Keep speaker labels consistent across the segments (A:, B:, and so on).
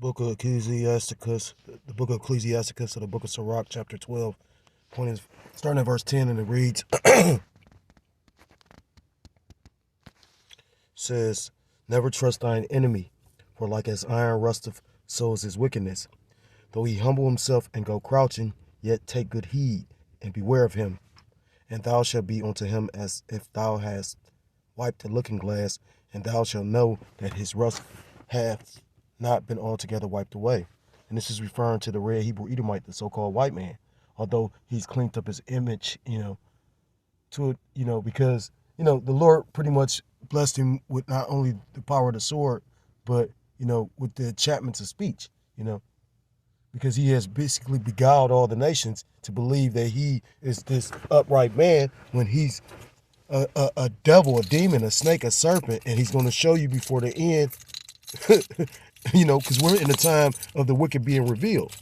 A: Book of Ecclesiasticus, the book of Ecclesiasticus, or the book of Sirach, chapter 12, point is starting at verse 10, and it reads, says, Never trust thine enemy, for like as iron rusteth, so is his wickedness. Though he humble himself and go crouching, yet take good heed, and beware of him. And thou shalt be unto him as if thou hast wiped the looking glass, and thou shalt know that his rust hath not been altogether wiped away. And this is referring to the red Hebrew Edomite, the so-called white man. Although he's cleaned up his image, because, the Lord pretty much blessed him with not only the power of the sword, but, with the enchantments of speech, because he has basically beguiled all the nations to believe that he is this upright man when he's a devil, a demon, a snake, a serpent, and he's going to show you before the end, because we're in the time of the wicked being revealed.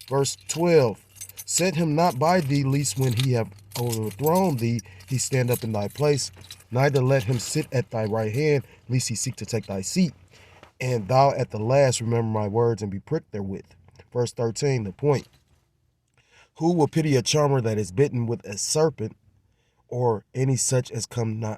A: Verse 12, set him not by thee, lest when he have overthrown thee, he stand up in thy place. Neither let him sit at thy right hand, lest he seek to take thy seat. And thou at the last remember my words and be pricked therewith. Verse 13, the point. Who will pity a charmer that is bitten with a serpent, or any such as come nigh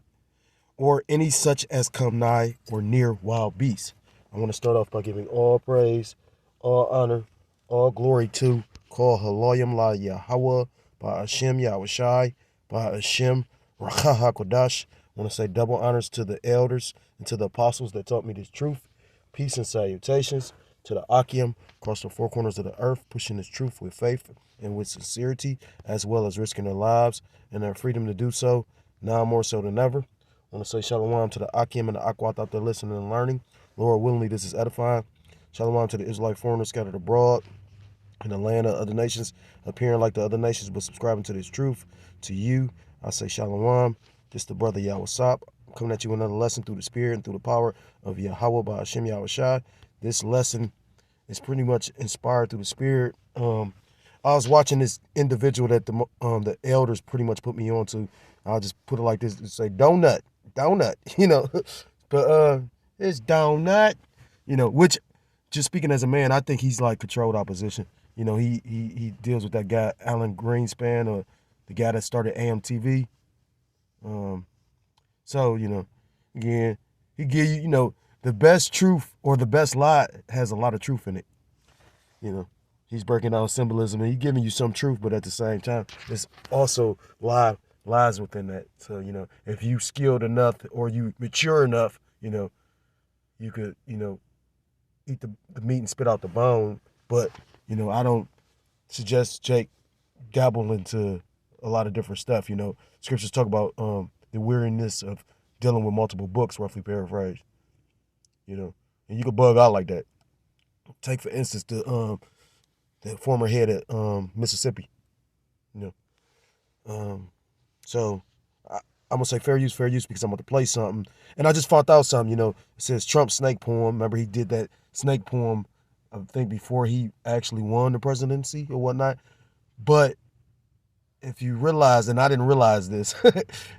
A: or near wild beasts? I want to start off by giving all praise, all honor, all glory to Kol Haloyim La Yahweh, by Hashem Yahushai, by Hashem Rakha HaKodash. I want to say double honors to the elders and to the apostles that taught me this truth. Peace and salutations to the Akim across the four corners of the earth, pushing this truth with faith and with sincerity, as well as risking their lives and their freedom to do so, now more so than ever. I want to say shalom to the Akim and the Akwat out there listening and learning. Lord willingly, this is edifying. Shalom to the Israelite foreigners scattered abroad in the land of other nations, appearing like the other nations, but subscribing to this truth. To you, I say shalom. This the brother Yahweh coming at you with another lesson through the spirit and through the power of Yahweh by Hashem Yahushai. This lesson is pretty much inspired through the spirit. I was watching this individual that the elders pretty much put me on to. I'll just put it like this and say donut, but it's donut, which, just speaking as a man, I think he's like controlled opposition. He deals with that guy Alan Greenspan, or the guy that started AMTV. So, again, he give you, the best truth or the best lie has a lot of truth in it. He's breaking down symbolism and he's giving you some truth, but at the same time, there's also lies within that. So, if you skilled enough or you mature enough, you could, eat the meat and spit out the bone. But, I don't suggest Jake dabble into a lot of different stuff. Scriptures talk about the weariness of dealing with multiple books, roughly paraphrased. And you could bug out like that. Take, for instance, the former head at Mississippi. So I'm going to say fair use because I'm going to play something. And I just found out something, it says Trump snake poem. Remember, he did that snake poem, I think, before he actually won the presidency or whatnot. But if you realize, and I didn't realize this,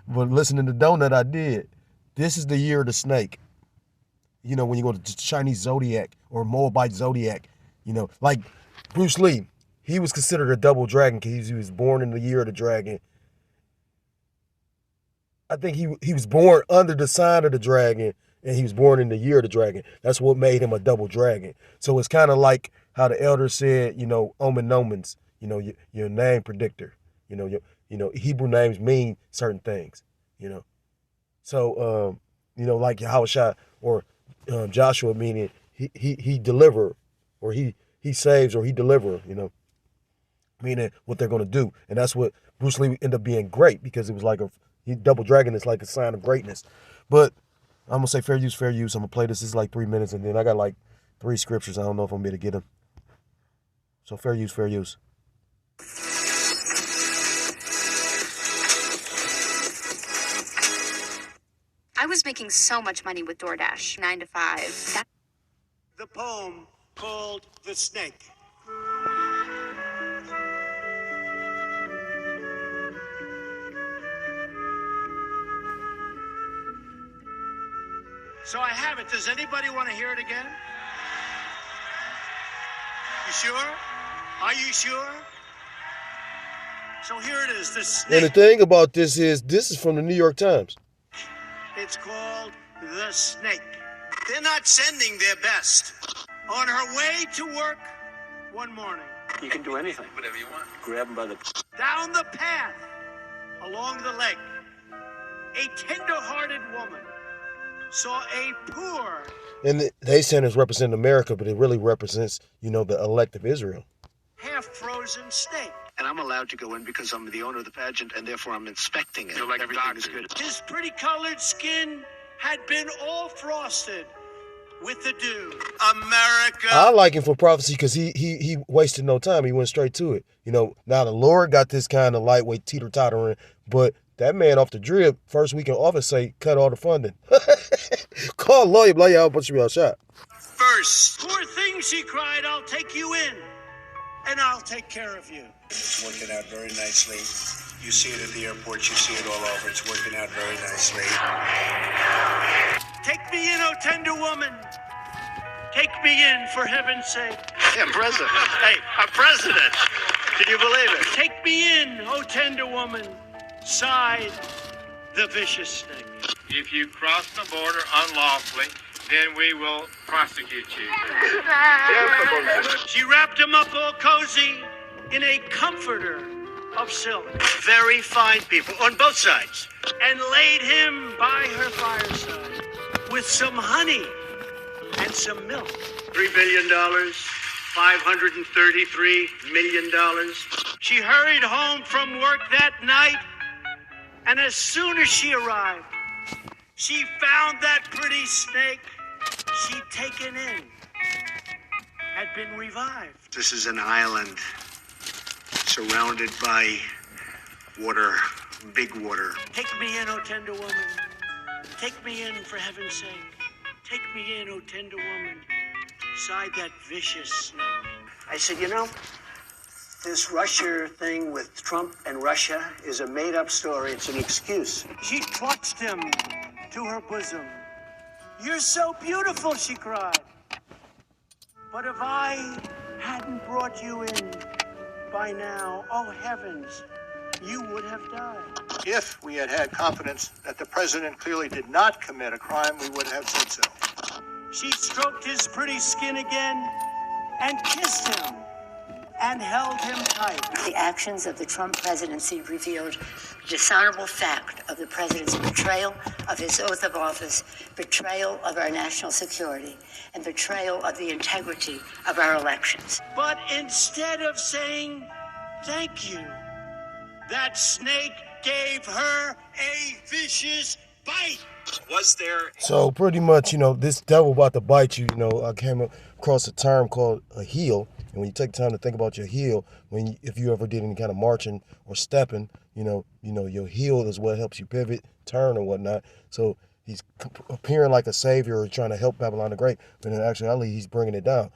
A: but listening to Donut, I did. This is the year of the snake. When you go to the Chinese zodiac or Moabite zodiac, like Bruce Lee, he was considered a double dragon because he was born in the year of the dragon. I think he was born under the sign of the dragon, and he was born in the year of the dragon. That's what made him a double dragon. So it's kind of like how the elders said, omen nomens, your name predictor. Hebrew names mean certain things. So like Yahushua or Joshua, meaning he deliver, or he saves, or he deliver. Meaning what they're going to do, and that's what Bruce Lee ended up being great, because it was like double dragon is like a sign of greatness. But I'm gonna say fair use. I'm gonna play this. This is like 3 minutes, and then I got like 3 scriptures. I don't know if I'm gonna be able to get them. So fair use.
B: I was making so much money with DoorDash, 9 to 5.
C: The poem called The Snake. So I have it. Does anybody want to hear it again? sure? Are you sure? So here it is, the
A: And the
C: snake.
A: thing about this is from the New York Times.
C: It's called the snake. They're not sending their best. On her way to work one morning,
D: You can do anything. Whatever you want. Grab him by the...
C: down the path, along the leg, a tender-hearted woman saw a poor,
A: And they saying it's representing America, but it really represents, the elect of Israel.
C: half-frozen snake.
D: And I'm allowed to go in because I'm the owner of the pageant, and therefore I'm inspecting it.
E: You're like a
D: Everything is
E: doctor.
D: good.
C: His pretty-colored skin had been all frosted with the dew. America.
A: I like him for prophecy because he wasted no time. He went straight to it. Now the Lord got this kind of lightweight teeter-tottering, but that man off the drip, first week in office, say cut all the funding. Call lawyer, blow your but you be shot.
C: First. Poor thing, she cried, I'll take you in, and I'll take care of you.
F: It's working out very nicely. You see it at the airport, you see it all over. It's working out very nicely.
C: Take me in, oh tender woman. Take me in, for heaven's sake.
D: Yeah, I'm president. Hey, I'm president. Can you believe it?
C: Take me in, oh tender woman, sighed the vicious snake.
E: If you cross the border unlawfully, then we will prosecute you.
C: She wrapped him up all cozy in a comforter of silk
D: Very fine people on both sides.
C: and laid him by her fireside with some honey and some milk.
D: $3 billion, $533 million.
C: She hurried home from work that night, and as soon as she arrived, she found that pretty snake she'd taken in had been revived.
F: This is an island surrounded by water, big water.
C: Take me in, oh tender woman. Take me in, for heaven's sake. Take me in, oh tender woman, sighed that vicious snake.
D: I said, this Russia thing with Trump and Russia is a made-up story. It's an excuse.
C: She clutched him to her bosom. You're so beautiful, she cried. But if I hadn't brought you in by now, oh heavens, you would have died.
F: If we had had confidence that the president clearly did not commit a crime, we would have said so.
C: She stroked his pretty skin again and kissed him and held him tight.
G: The actions of the Trump presidency revealed the dishonorable fact of the president's betrayal of his oath of office, betrayal of our national security, and betrayal of the integrity of our elections.
C: But instead of saying thank you, that snake gave her a vicious bite.
F: Was there
A: So pretty much, this devil about to bite you. I came across a term called a heel. And when you take time to think about your heel, if you ever did any kind of marching or stepping, your heel is what helps you pivot, turn, and whatnot. So he's appearing like a savior or trying to help Babylon the Great, but in actuality, he's bringing it down.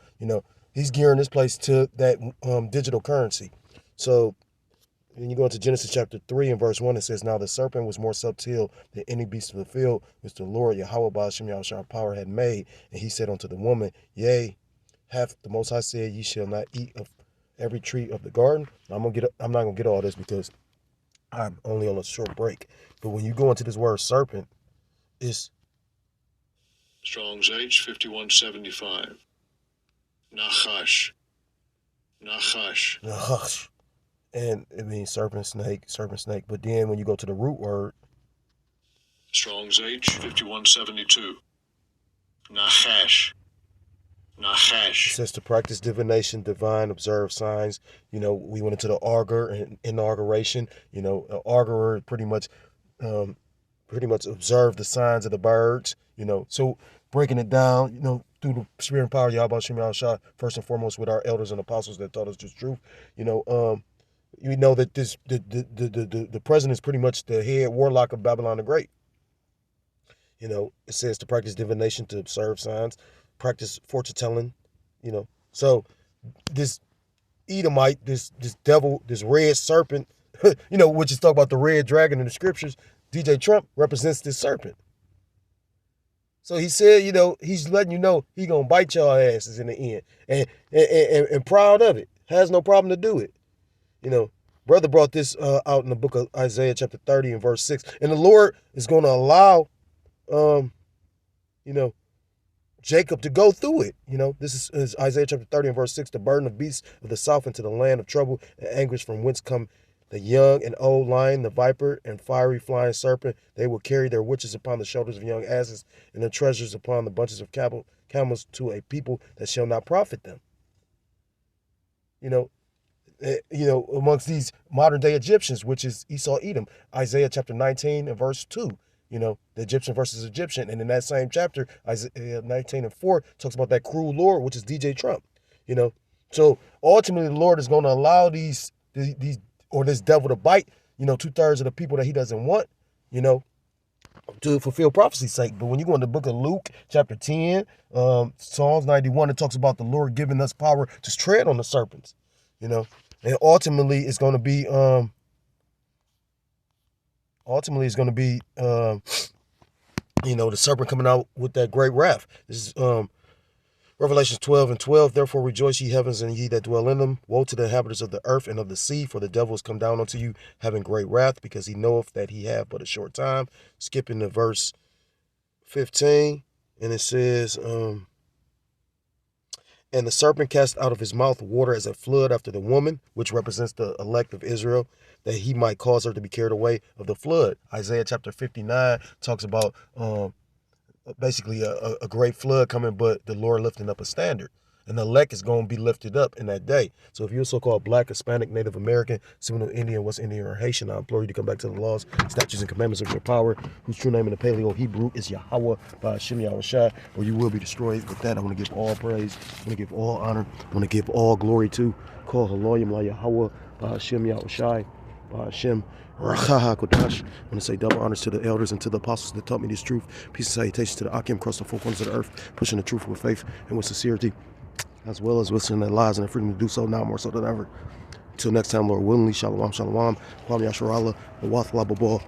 A: He's gearing this place to that digital currency. So when you go into Genesis chapter 3 and verse 1, it says, Now the serpent was more subtle than any beast of the field, which the Lord Yahweh Ba'ashem Yahushua power had made. And he said unto the woman, Yea, hath the Most High said, Ye shall not eat of every tree of the garden. I'm not gonna get all this because I'm only on a short break. But when you go into this word serpent, it's
H: Strong's H 5175. Nachash.
A: hush. And it means serpent, snake. But then when you go to the root word,
H: Strong's H 5172. Nachash.
A: it says to practice divination, divine, observe signs. We went into the augur and inauguration. An augurer pretty much observe the signs of the birds. So breaking it down, through the spirit and power of Yahweh Shem Yahushua, first and foremost with our elders and apostles that taught us this truth. We know that the president is pretty much the head warlock of Babylon the Great. It says to practice divination, to observe signs, practice fortune telling, So this Edomite, this devil, this red serpent, which is talk about the red dragon in the scriptures, DJ Trump represents this serpent. So he said, you know, he's letting you know he gonna bite y'all asses in the end, and proud of it. Has no problem to do it. You know, brother brought this out in the book of Isaiah chapter 30 and verse 6. And the Lord is going to allow, you know, Jacob to go through it. You know, this is Isaiah chapter 30 and verse 6. The burden of beasts of the south into the land of trouble and anguish, from whence come the young and old lion, the viper, and fiery flying serpent. They will carry their witches upon the shoulders of young asses, and their treasures upon the bunches of camels, to a people that shall not profit them. You know, amongst these modern day Egyptians, which is Esau, Edom, Isaiah chapter 19 and verse 2. You know, the Egyptian versus Egyptian. And in that same chapter, Isaiah 19 and 4 talks about that cruel Lord, which is DJ Trump. You know, so ultimately the Lord is going to allow these or this devil to bite, you know, 2/3 of the people that he doesn't want, you know, to fulfill prophecy's sake. But when you go in the book of Luke, chapter 10, Psalms 91, it talks about the Lord giving us power to tread on the serpents, you know, and ultimately it's going to be, you know, the serpent coming out with that great wrath. This is Revelation 12 and 12. Therefore rejoice, ye heavens, and ye that dwell in them. Woe to the inhabitants of the earth and of the sea, for the devil is come down unto you, having great wrath, because he knoweth that he have but a short time. Skipping to verse 15, and it says, and the serpent cast out of his mouth water as a flood after the woman, which represents the elect of Israel, that he might cause her to be carried away of the flood. Isaiah chapter 59 talks about basically a great flood coming, but the Lord lifting up a standard. And the elect is going to be lifted up in that day. So if you're so-called Black, Hispanic, Native American, Seminole Indian, West Indian, or Haitian, I implore you to come back to the laws, statutes, and commandments of your power, whose true name in the Paleo-Hebrew is Yahweh by Hashem Yahushai, or you will be destroyed. With that, I want to give all praise, I want to give all honor, I want to give all glory to Kol Haloyim La Yahweh by Hashem Yahushai, by Hashem Rachaha Kodash. I want to say double honors to the elders and to the apostles that taught me this truth. Peace and salutations to the Akim across the four corners of the earth, pushing the truth with faith and with sincerity, as well as listening their lives and their freedom to do so now more so than ever. Until next time, Lord willingly, shalom, shalom, kwam yasharallah, wawath lababah.